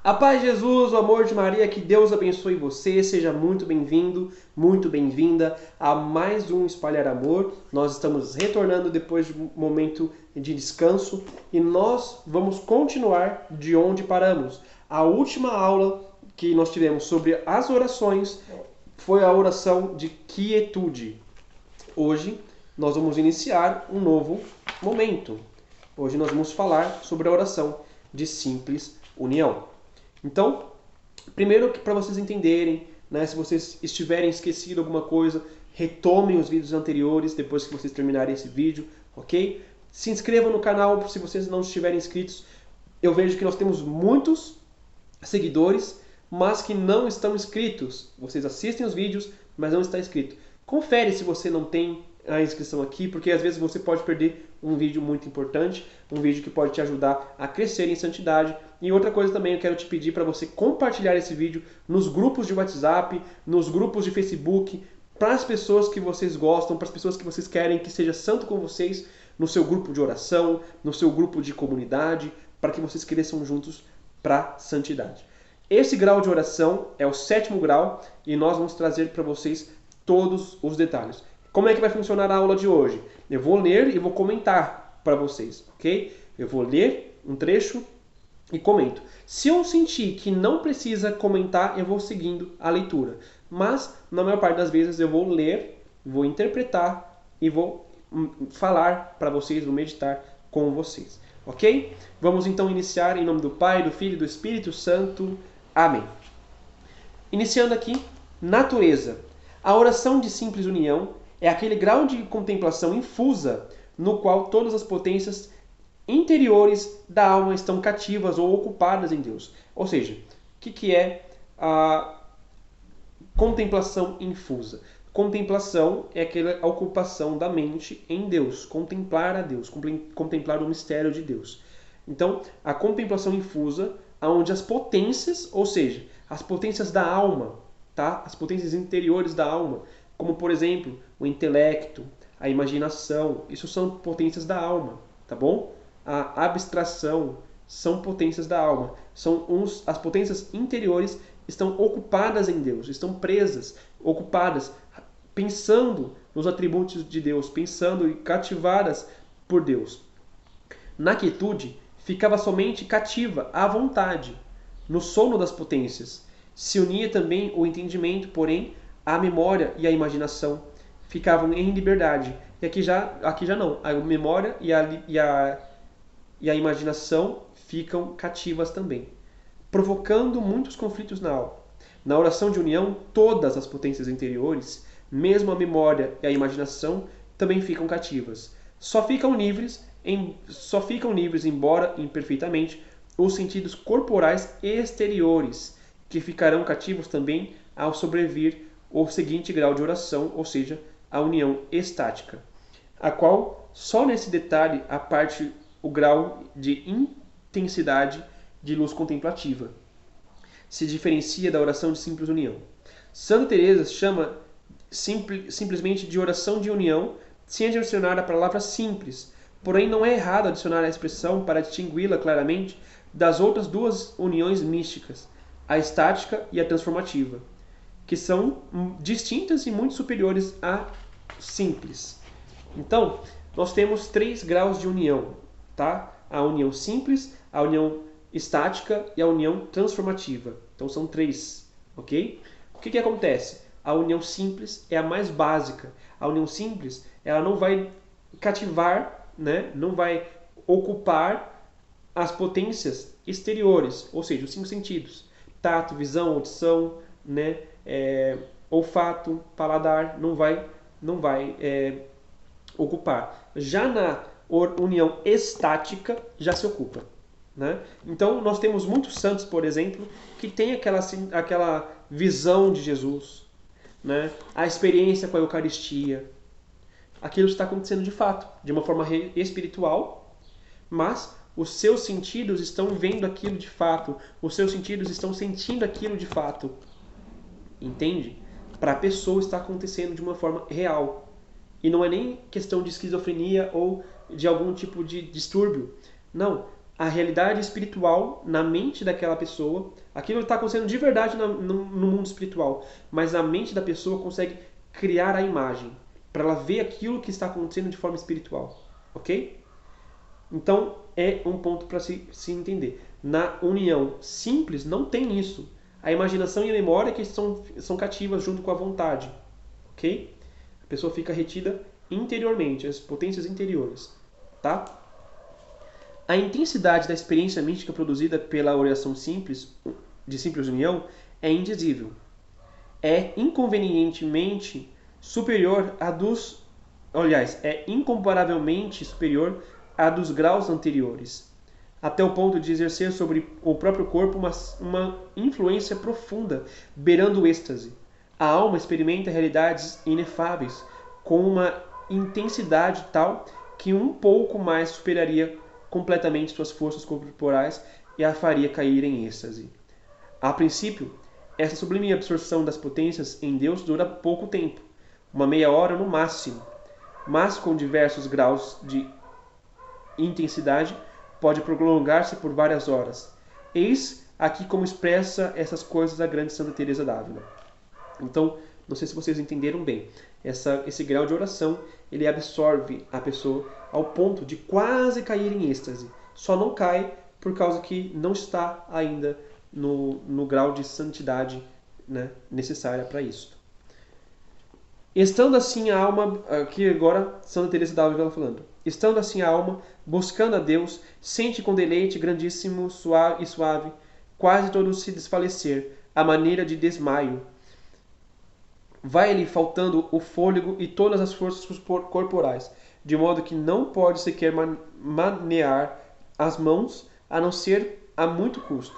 A paz de Jesus, o amor de Maria, que Deus abençoe você, seja muito bem-vindo, muito bem-vinda a mais um Espalhar Amor. Nós estamos retornando depois de um momento de descanso e nós vamos continuar de onde paramos. A última aula que nós tivemos sobre as orações foi a oração de quietude. Hoje nós vamos iniciar um novo momento. Hoje nós vamos falar sobre a oração de simples união. Então, primeiro para vocês entenderem, né, se vocês estiverem esquecido alguma coisa, retomem os vídeos anteriores depois que vocês terminarem esse vídeo, ok? Se inscrevam no canal se vocês não estiverem inscritos. Eu vejo que nós temos muitos seguidores, mas que não estão inscritos. Vocês assistem os vídeos, mas não está inscrito. Confere se você não tem a inscrição aqui, porque às vezes você pode perder um vídeo muito importante, um vídeo que pode te ajudar a crescer em santidade. E outra coisa também eu quero te pedir para você compartilhar esse vídeo nos grupos de WhatsApp, nos grupos de Facebook, para as pessoas que vocês gostam, para as pessoas que vocês querem que seja santo com vocês, no seu grupo de oração, no seu grupo de comunidade, para que vocês cresçam juntos para santidade. Esse grau de oração é o 7º grau e nós vamos trazer para vocês todos os detalhes. Como é que vai funcionar a aula de hoje? Eu vou ler e vou comentar para vocês, ok? Eu vou ler um trecho e comento. Se eu sentir que não precisa comentar, eu vou seguindo a leitura. Mas, na maior parte das vezes, eu vou ler, vou interpretar e vou falar para vocês, vou meditar com vocês, ok? Vamos então iniciar em nome do Pai, do Filho e do Espírito Santo. Amém. Iniciando aqui, natureza. A oração de simples união é aquele grau de contemplação infusa no qual todas as potências interiores da alma estão cativas ou ocupadas em Deus. Ou seja, o que é a contemplação infusa? Contemplação é aquela ocupação da mente em Deus, contemplar a Deus, contemplar o mistério de Deus. Então, a contemplação infusa, onde as potências, ou seja, as potências da alma, tá? As potências interiores da alma, como por exemplo, o intelecto, a imaginação, isso são potências da alma, tá bom? A abstração são potências da alma. As potências interiores estão ocupadas em Deus, estão presas, ocupadas, pensando nos atributos de Deus, pensando e cativadas por Deus. Na quietude, ficava somente cativa à vontade, no sono das potências. Se unia também o entendimento, porém, à memória e à imaginação. Ficavam em liberdade. E aqui já não. A memória e a imaginação ficam cativas também, provocando muitos conflitos na alma. Na oração de união, todas as potências interiores, mesmo a memória e a imaginação, também ficam cativas. Só ficam livres, embora imperfeitamente, os sentidos corporais exteriores, que ficarão cativos também ao sobrevir o seguinte grau de oração, ou seja, a união estática, a qual só nesse detalhe a parte o grau de intensidade de luz contemplativa se diferencia da oração de simples união. Santa Teresa chama simplesmente de oração de união, sem adicionar a palavra simples. Porém, não é errado adicionar a expressão para distingui-la claramente das outras duas uniões místicas, a estática e a transformativa, que são distintas e muito superiores à simples. Então, nós temos 3 graus de união, tá? A união simples, a união estática e a união transformativa. Então são 3, ok? O que acontece? A união simples é a mais básica. A união simples, ela não vai cativar, né? Não vai ocupar as potências exteriores, ou seja, os 5 sentidos: tato, visão, audição, né? Olfato, paladar, não vai ocupar. Já na união estática, já se ocupa, né? Então, nós temos muitos santos, por exemplo, que têm aquela visão de Jesus, né? A experiência com a Eucaristia. Aquilo está acontecendo de fato, de uma forma espiritual, mas os seus sentidos estão vendo aquilo de fato, os seus sentidos estão sentindo aquilo de fato. Entende? Para a pessoa está acontecendo de uma forma real. E não é nem questão de esquizofrenia ou de algum tipo de distúrbio. Não. a realidade espiritual na mente daquela pessoa. Aquilo está acontecendo de verdade no mundo espiritual, mas a mente da pessoa consegue criar a imagem para ela ver aquilo que está acontecendo de forma espiritual, ok? Então é um ponto para se entender. Na união simples não tem isso. A imaginação e a memória que são cativas junto com a vontade, ok? A pessoa fica retida interiormente, as potências interiores, tá? A intensidade da experiência mística produzida pela oração simples, de simples união, é indizível. É inconvenientemente superior a dos... Aliás, é incomparavelmente superior a dos graus anteriores, até o ponto de exercer sobre o próprio corpo uma influência profunda, beirando o êxtase. A alma experimenta realidades inefáveis, com uma intensidade tal que um pouco mais superaria completamente suas forças corporais e a faria cair em êxtase. A princípio, essa sublime absorção das potências em Deus dura pouco tempo, uma meia hora no máximo, mas com diversos graus de intensidade pode prolongar-se por várias horas. Eis aqui como expressa essas coisas a grande Santa Teresa d'Ávila. Então, não sei se vocês entenderam bem. Esse grau de oração, ele absorve a pessoa ao ponto de quase cair em êxtase. Só não cai por causa que não está ainda no grau de santidade, né, necessária para isso. Estando assim a alma, aqui agora Santa Teresa d'Ávila falando, estando assim a alma, buscando a Deus, sente com deleite grandíssimo e suave, quase todo se desfalecer, à maneira de desmaio. Vai-lhe faltando o fôlego e todas as forças corporais, de modo que não pode sequer manear as mãos, a não ser a muito custo.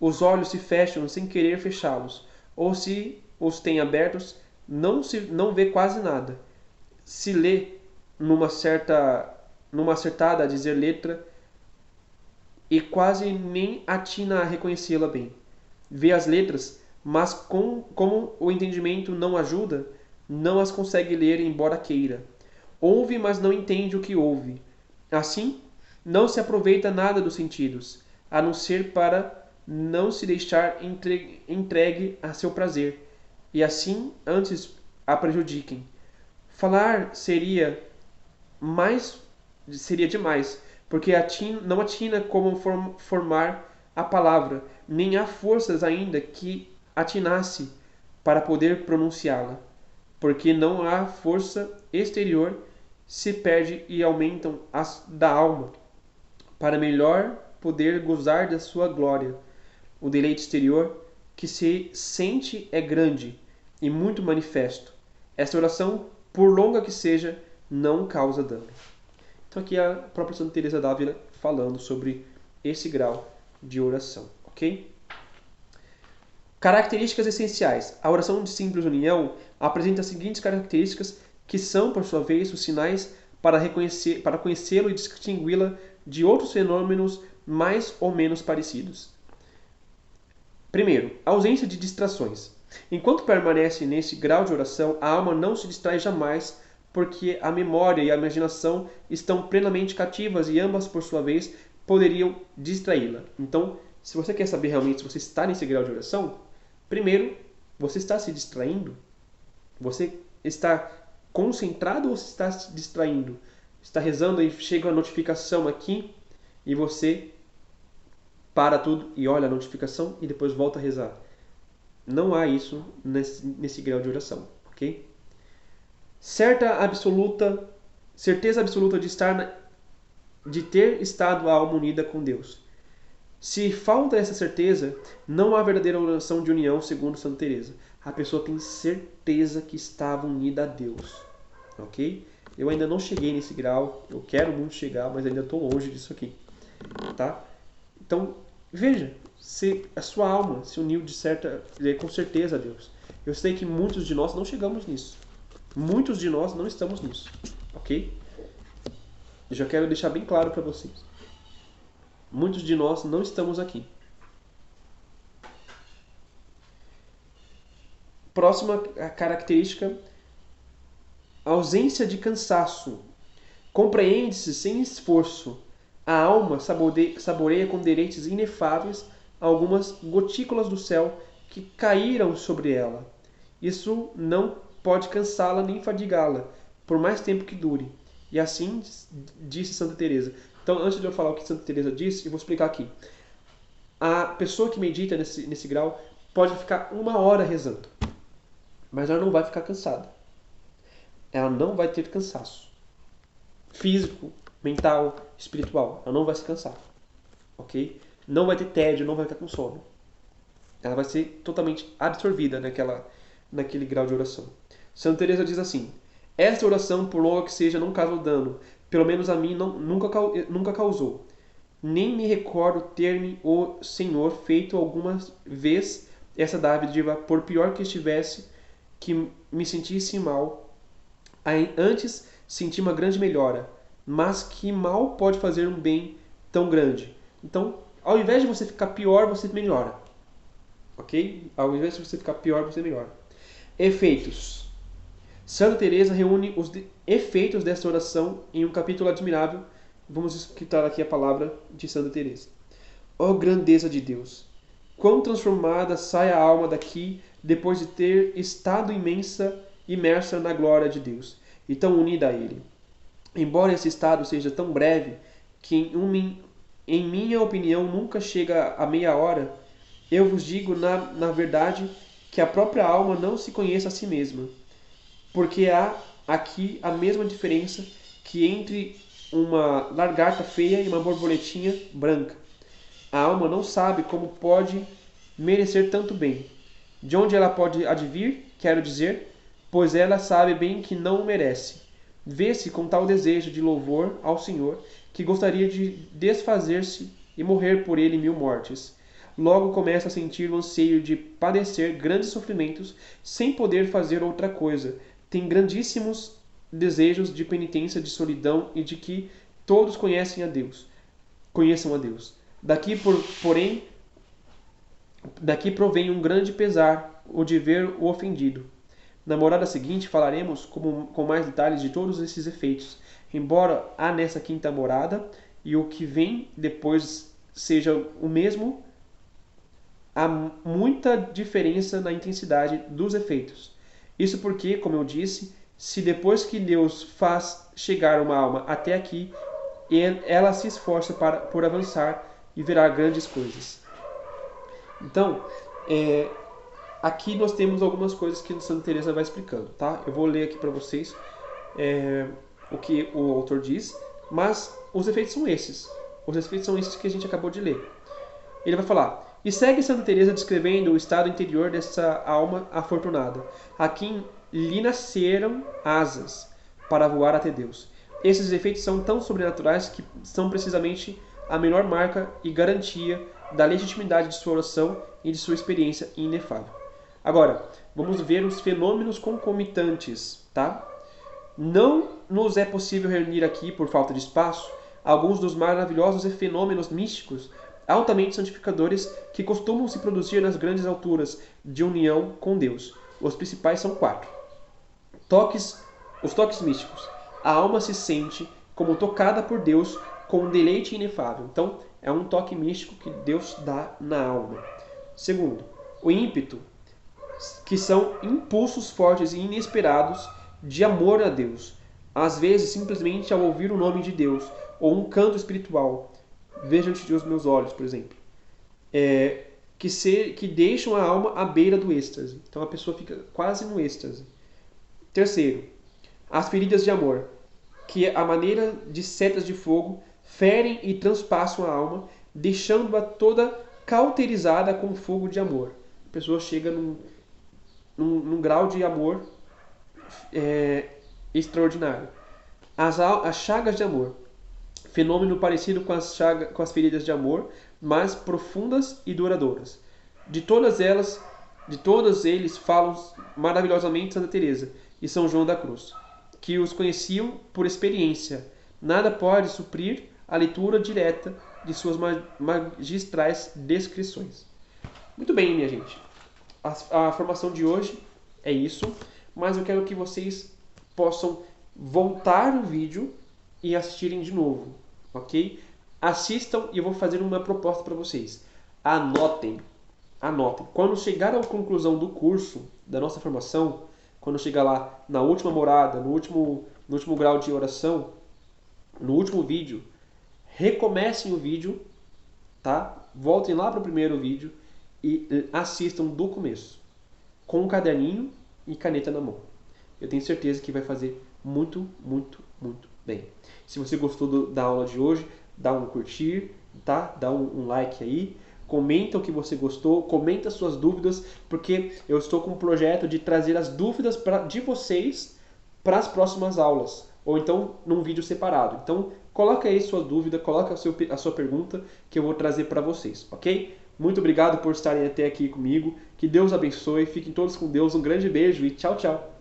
Os olhos se fecham sem querer fechá-los, ou se os tem abertos, não vê quase nada. Se lê numa acertada a dizer letra e quase nem atina a reconhecê-la bem. Vê as letras, mas como o entendimento não ajuda, não as consegue ler embora queira. Ouve, mas não entende o que ouve. Assim, não se aproveita nada dos sentidos, a não ser para não se deixar entregue a seu prazer, e assim antes a prejudiquem. Falar seria demais, porque não atina como formar a palavra, nem há forças ainda que atinasse para poder pronunciá-la, porque não há força exterior, se perde e aumentam as da alma, para melhor poder gozar da sua glória. O deleite exterior que se sente é grande e muito manifesto. Esta oração, por longa que seja, não causa dano. Então aqui é a própria Santa Teresa d'Ávila falando sobre esse grau de oração, ok? Características essenciais. A oração de simples união apresenta as seguintes características que são, por sua vez, os sinais para conhecê-lo e distingui-la de outros fenômenos mais ou menos parecidos. Primeiro, ausência de distrações. Enquanto permanece nesse grau de oração, a alma não se distrai jamais, porque a memória e a imaginação estão plenamente cativas e ambas, por sua vez, poderiam distraí-la. Então, se você quer saber realmente se você está nesse grau de oração, primeiro, você está se distraindo? Você está concentrado ou você está se distraindo? Está rezando e chega a notificação aqui e você para tudo e olha a notificação e depois volta a rezar. Não há isso nesse grau de oração, ok? Certeza absoluta de ter estado a alma unida com Deus. Se falta essa certeza, não há verdadeira oração de união, segundo Santa Teresa. A pessoa tem certeza que estava unida a Deus, ok? Eu ainda não cheguei nesse grau, eu quero muito chegar, mas ainda estou longe disso aqui, tá? Então, veja, se a sua alma se uniu com certeza a Deus. Eu sei que muitos de nós não chegamos nisso. Muitos de nós não estamos nisso, ok? Eu já quero deixar bem claro para vocês. Muitos de nós não estamos aqui. Próxima característica, ausência de cansaço. Compreende-se sem esforço A alma saboreia com deleites inefáveis algumas gotículas do céu que caíram sobre ela. Isso não pode cansá-la nem fadigá-la, por mais tempo que dure. E assim disse Santa Teresa. Então, antes de eu falar o que Santa Teresa disse, eu vou explicar aqui. A pessoa que medita nesse grau pode ficar 1 hora rezando, mas ela não vai ficar cansada. Ela não vai ter cansaço físico, mental, espiritual. Ela não vai se cansar, ok? Não vai ter tédio, não vai ficar com sono. Ela vai ser totalmente absorvida naquele grau de oração. Santa Teresa diz assim: esta oração, por longa que seja, não causa dano. Pelo menos a mim nunca causou. Nem me recordo ter-me o Senhor feito alguma vez essa dádiva, por pior que estivesse, que me sentisse mal. Antes senti uma grande melhora, mas que mal pode fazer um bem tão grande. Então, ao invés de você ficar pior, você melhora. Ok? Ao invés de você ficar pior, você melhora. Efeitos. Santa Teresa reúne os efeitos dessa oração em um capítulo admirável. Vamos escutar aqui a palavra de Santa Teresa. Ó grandeza de Deus! Quão transformada sai a alma daqui depois de ter estado imersa na glória de Deus e tão unida a Ele. Embora esse estado seja tão breve que em minha opinião nunca chega a meia hora, eu vos digo na verdade que a própria alma não se conhece a si mesma, porque há aqui a mesma diferença que entre uma lagarta feia e uma borboletinha branca. A alma não sabe como pode merecer tanto bem. De onde ela pode advir, quero dizer, pois ela sabe bem que não o merece. Vê-se com tal desejo de louvor ao Senhor que gostaria de desfazer-se e morrer por ele 1000 mortes. Logo começa a sentir o anseio de padecer grandes sofrimentos sem poder fazer outra coisa. Tem grandíssimos desejos de penitência, de solidão e de que todos conheçam a Deus. Daqui provém um grande pesar, o de ver o ofendido. Na morada seguinte falaremos com mais detalhes de todos esses efeitos, embora há nessa quinta morada e o que vem depois seja o mesmo, há muita diferença na intensidade dos efeitos. Isso porque, como eu disse, se depois que Deus faz chegar uma alma até aqui, ela se esforça por avançar e verá grandes coisas. Então, aqui nós temos algumas coisas que Santa Teresa vai explicando, tá? Eu vou ler aqui para vocês o que o autor diz, mas os efeitos são esses. Os efeitos são esses que a gente acabou de ler. Ele vai falar: e segue Santa Teresa descrevendo o estado interior dessa alma afortunada, a quem lhe nasceram asas para voar até Deus. Esses efeitos são tão sobrenaturais que são precisamente a melhor marca e garantia da legitimidade de sua oração e de sua experiência inefável. Agora, vamos ver os fenômenos concomitantes, tá? Não nos é possível reunir aqui, por falta de espaço, alguns dos maravilhosos fenômenos místicos altamente santificadores que costumam se produzir nas grandes alturas de união com Deus. Os principais são 4. Os toques místicos. A alma se sente como tocada por Deus com um deleite inefável. Então, é um toque místico que Deus dá na alma. Segundo, o ímpeto, que são impulsos fortes e inesperados de amor a Deus. Às vezes, simplesmente ao ouvir o nome de Deus, ou um canto espiritual. Veja ante Deus meus olhos, por exemplo. Que deixam a alma à beira do êxtase. Então a pessoa fica quase no êxtase. Terceiro, as feridas de amor, que à maneira de setas de fogo ferem e transpassam a alma, deixando-a toda cauterizada com fogo de amor. A pessoa chega num grau de amor extraordinário. As chagas de amor, fenômeno parecido com as feridas de amor, mas profundas e duradouras. De todos eles falam maravilhosamente Santa Teresa e São João da Cruz, que os conheciam por experiência. Nada pode suprir a leitura direta de suas magistrais descrições. Muito bem, minha gente. A formação de hoje é isso, mas eu quero que vocês possam voltar no vídeo e assistirem de novo, ok? assistam e eu vou fazer uma proposta para vocês. Anotem, anotem. Quando chegar à conclusão do curso, da nossa formação, quando chegar lá na última morada, no último grau de oração, no último vídeo, recomecem o vídeo, tá? Voltem lá para o primeiro vídeo e assistam do começo, com um caderninho e caneta na mão. Eu tenho certeza que vai fazer muito, muito, muito bem. Se você gostou da aula de hoje, dá um curtir, tá? Dá um like aí. Comenta o que você gostou, comenta suas dúvidas, porque eu estou com um projeto de trazer as dúvidas de vocês para as próximas aulas, ou então num vídeo separado. Então, coloca aí sua dúvida, coloca a sua pergunta que eu vou trazer para vocês, ok? Muito obrigado por estarem até aqui comigo, que Deus abençoe, fiquem todos com Deus, um grande beijo e tchau, tchau!